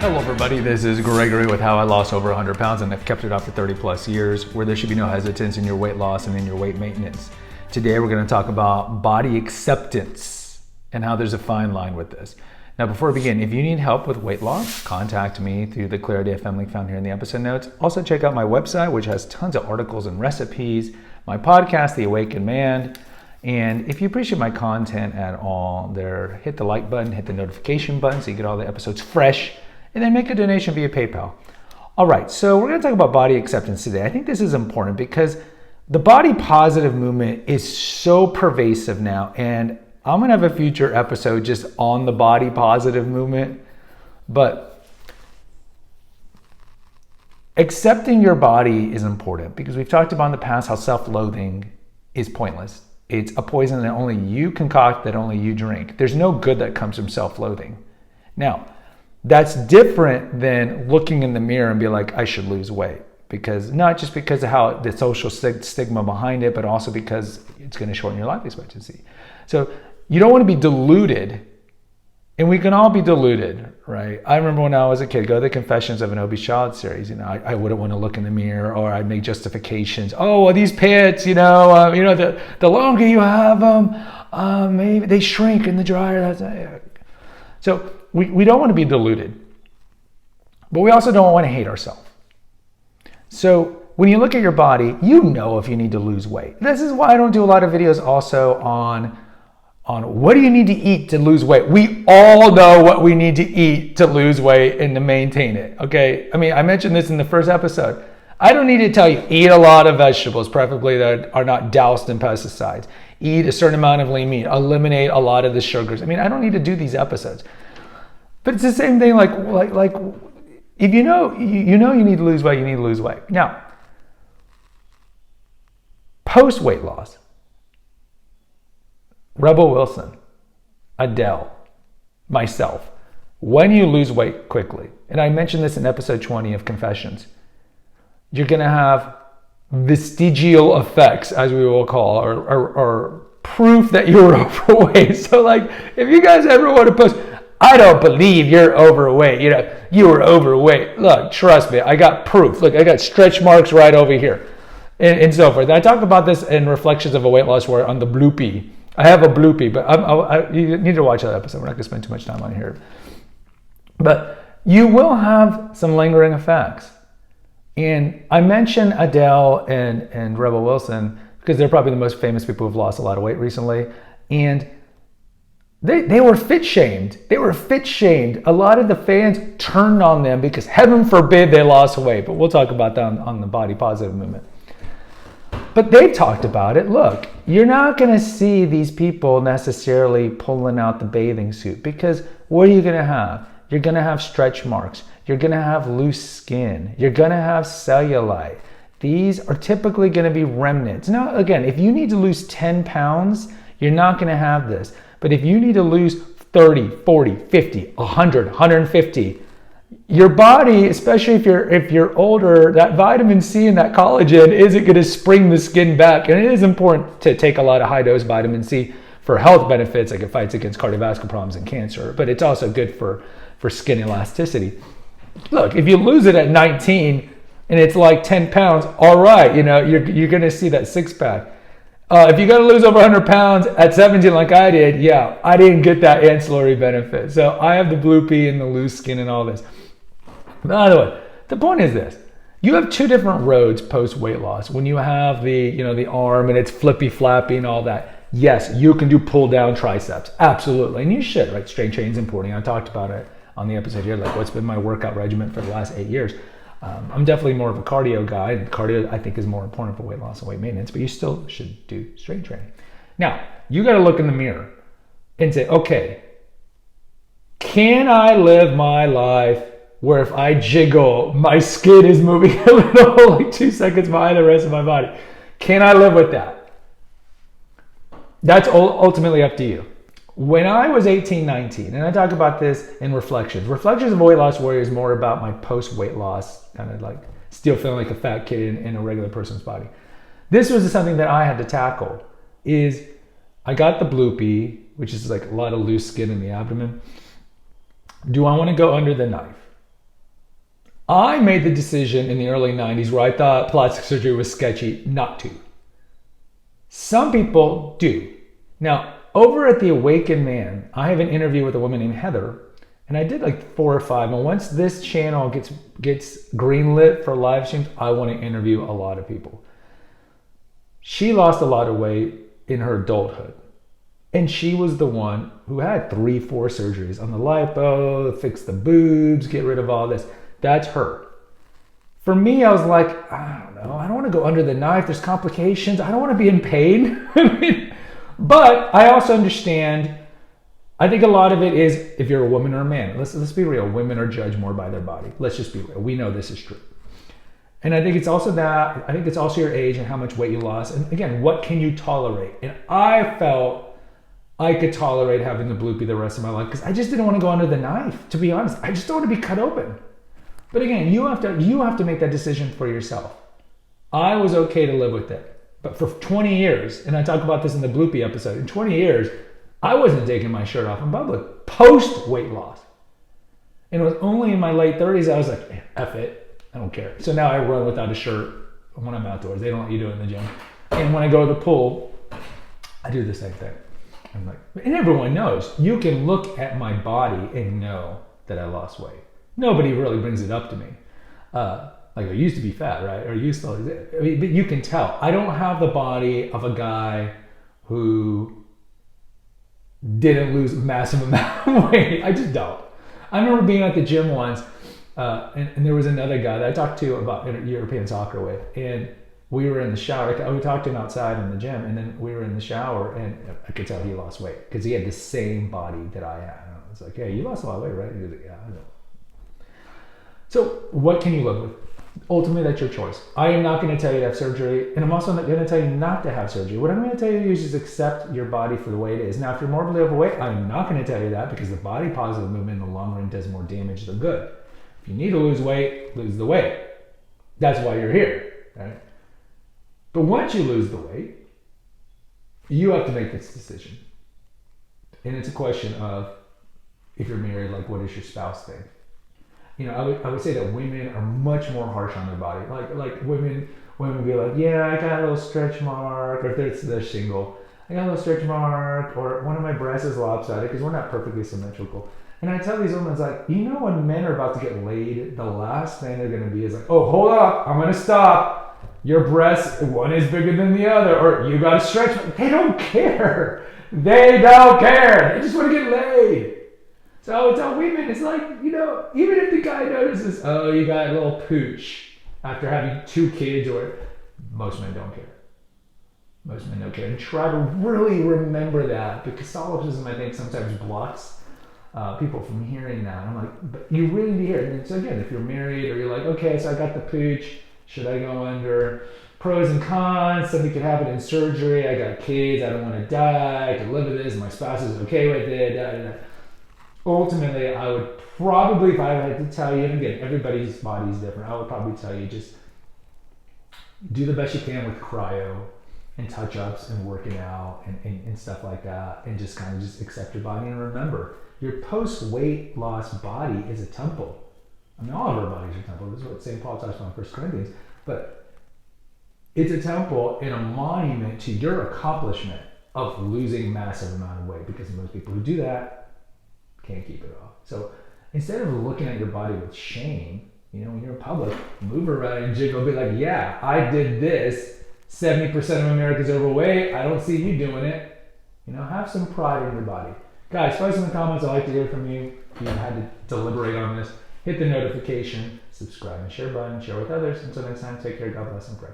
Hello everybody, this is Gregory with How I Lost Over 100 Pounds and I've kept it off for 30 plus years, where there should be no hesitance in your weight loss and in your weight maintenance. Today we're going to talk about body acceptance and how there's a fine line with this. Now before we begin, if you need help with weight loss, contact me through the Clarity FM link found here in the episode notes. Also check out my website, which has tons of articles and recipes, my podcast, The Awakened Man. And if you appreciate my content at all, hit the like button, hit the notification button so you get all the episodes fresh, and then make a donation via PayPal. All right, so we're going to talk about body acceptance today. I think this is important because the body positive movement is so pervasive now, and I'm going to have a future episode just on the body positive movement. But accepting your body is important because we've talked about in the past how self-loathing is pointless. It's a poison that only you concoct, that only you drink. There's no good that comes from self-loathing. Now, that's different than looking in the mirror and be like, I should lose weight. Because not just because of how the social stigma behind it, but also because it's going to shorten your life expectancy. So you don't want to be deluded, and we can all be deluded, right? I remember when I was a kid, go to the Confessions of an Obese Child series. I wouldn't want to look in the mirror, or I'd make justifications. Oh, well, these pits, the longer you have them, maybe they shrink in the dryer. So we don't want to be deluded, but we also don't want to hate ourselves. So when you look at your body, you know if you need to lose weight. This is why I don't do a lot of videos also on what do you need to eat to lose weight. We all know what we need to eat to lose weight and to maintain it, okay? I mean, I mentioned this in the first episode. I don't need to tell you, eat a lot of vegetables, preferably that are not doused in pesticides. Eat a certain amount of lean meat. Eliminate a lot of the sugars. I mean, I don't need to do these episodes. But it's the same thing like if you know you need to lose weight, you need to lose weight. Now, post weight loss, Rebel Wilson, Adele, myself, when you lose weight quickly, and I mentioned this in episode 20 of Confessions, you're going to have vestigial effects, as we will call, or proof that you were overweight. So like, if you guys ever want to post, I don't believe you're overweight, you were overweight. Look, trust me, I got proof. Look, I got stretch marks right over here and so forth. I talk about this in Reflections of a Weight Loss Warrior on the bloopy. I have a bloopy, but you need to watch that episode. We're not going to spend too much time on here. But you will have some lingering effects. And I mention Adele and Rebel Wilson because they're probably the most famous people who've lost a lot of weight recently. And they were fit shamed. They were fit shamed. A lot of the fans turned on them because heaven forbid they lost weight. But we'll talk about that on the body positive movement. But they talked about it. Look, you're not going to see these people necessarily pulling out the bathing suit because what are you going to have? You're going to have stretch marks. You're going to have loose skin. You're going to have cellulite. These are typically going to be remnants. Now, again, if you need to lose 10 pounds, you're not going to have this. But if you need to lose 30, 40, 50, 100, 150, your body, especially if you're older, that vitamin C and that collagen isn't going to spring the skin back. And it is important to take a lot of high-dose vitamin C for health benefits, like it fights against cardiovascular problems and cancer. But it's also good for skin elasticity. Look, if you lose it at 19 and it's like 10 pounds, all right, you're going to see that six-pack. If you got to lose over 100 pounds at 17 like I did, yeah, I didn't get that ancillary benefit. So I have the bloopy and the loose skin and all this. By the way, the point is this. You have two different roads post weight loss. When you have the arm and it's flippy flappy and all that, yes, you can do pull down triceps. Absolutely. And you should, right? Strength training is important. I talked about it on the episode here, like what's been my workout regimen for the last 8 years. I'm definitely more of a cardio guy, and cardio I think is more important for weight loss and weight maintenance, but you still should do strength training. Now, you got to look in the mirror and say, okay, can I live my life where if I jiggle, my skin is moving a little, like 2 seconds behind the rest of my body? Can I live with that? That's ultimately up to you. When I was 18, 19, and I talk about this in Reflections. Reflections of a Weight Loss Warrior is more about my post-weight loss, kind of like still feeling like a fat kid in a regular person's body. This was something that I had to tackle. Is I got the bloopy, which is like a lot of loose skin in the abdomen. Do I want to go under the knife? I made the decision in the early 90s where I thought plastic surgery was sketchy not to. Some people do. Now, over at The Awakened Man, I have an interview with a woman named Heather, and I did like 4 or 5. And once this channel gets greenlit for live streams, I want to interview a lot of people. She lost a lot of weight in her adulthood. And she was the one who had 3, 4 surgeries on the lipo, fix the boobs, get rid of all this. That's her. For me, I was like, I don't know. I don't want to go under the knife. There's complications. I don't want to be in pain. But I also understand, I think a lot of it is if you're a woman or a man. Let's be real. Women are judged more by their body. Let's just be real. We know this is true. And I think it's also that. I think it's also your age and how much weight you lost. And again, what can you tolerate? And I felt I could tolerate having the bloopy the rest of my life because I just didn't want to go under the knife, to be honest. I just don't want to be cut open. But again, you have to make that decision for yourself. I was okay to live with it. But for 20 years, and I talk about this in the bloopy episode, in 20 years, I wasn't taking my shirt off in public, post weight loss. And it was only in my late 30s I was like, F it, I don't care. So now I run without a shirt when I'm outdoors. They don't let you do it in the gym. And when I go to the pool, I do the same thing. I'm like, and everyone knows, you can look at my body and know that I lost weight. Nobody really brings it up to me. Like I used to be fat, right? Or used to, I mean, but you can tell. I don't have the body of a guy who didn't lose a massive amount of weight. I just don't. I remember being at the gym once, and there was another guy that I talked to about European soccer with, and we were in the shower. We talked to him outside in the gym, and then we were in the shower, and I could tell he lost weight because he had the same body that I had. And I was like, "Hey, you lost a lot of weight, right?" He was like, "Yeah, I know." So, what can you live with? Ultimately, that's your choice. I am not going to tell you to have surgery, and I'm also not going to tell you not to have surgery. What I'm going to tell you is just accept your body for the way it is. Now, if you're morbidly overweight, I'm not going to tell you that because the body positive movement in the long run does more damage than good. If you need to lose weight, lose the weight. That's why you're here, right? But once you lose the weight, you have to make this decision. And it's a question of, if you're married, like, what does your spouse think? You know, I would say that women are much more harsh on their body. Like women be like, yeah, I got a little stretch mark, or if they're single, I got a little stretch mark, or one of my breasts is lopsided because we're not perfectly symmetrical. And I tell these women, it's like, you know, when men are about to get laid, the last thing they're going to be is like, oh, hold up, I'm going to stop. Your breast, one is bigger than the other, or you got a stretch mark. They don't care. They don't care. They just want to get laid. So I would tell women, it's like, you know, even if the guy notices, oh, you got a little pooch after having 2 kids, or most men don't care. Most men don't care. And try to really remember that, because solipsism, I think, sometimes blocks people from hearing that. I'm like, but you really need to hear it. And so again, if you're married or you're like, okay, so I got the pooch, should I go under? Pros and cons, somebody could have it in surgery, I got kids, I don't want to die, I can live with this, my spouse is okay with it, da, da, da. Ultimately, I would probably, if I had to tell you, and again, everybody's body is different, I would probably tell you just do the best you can with cryo and touch-ups and working out and stuff like that, and just kind of just accept your body. And remember, your post-weight loss body is a temple. I mean, all of our bodies are temple. This is what St. Paul talks about in 1 Corinthians. But it's a temple and a monument to your accomplishment of losing massive amount of weight, because most people who do that can't keep it off. So instead of looking at your body with shame, you know, when you're in public, move around and jiggle, be like, yeah, I did this. 70% of America's overweight. I don't see you doing it. You know, have some pride in your body. Guys, post in the comments. I'd like to hear from you. If you had to deliberate on this, hit the notification, subscribe and share button, share with others. Until next time, take care, God bless, and pray.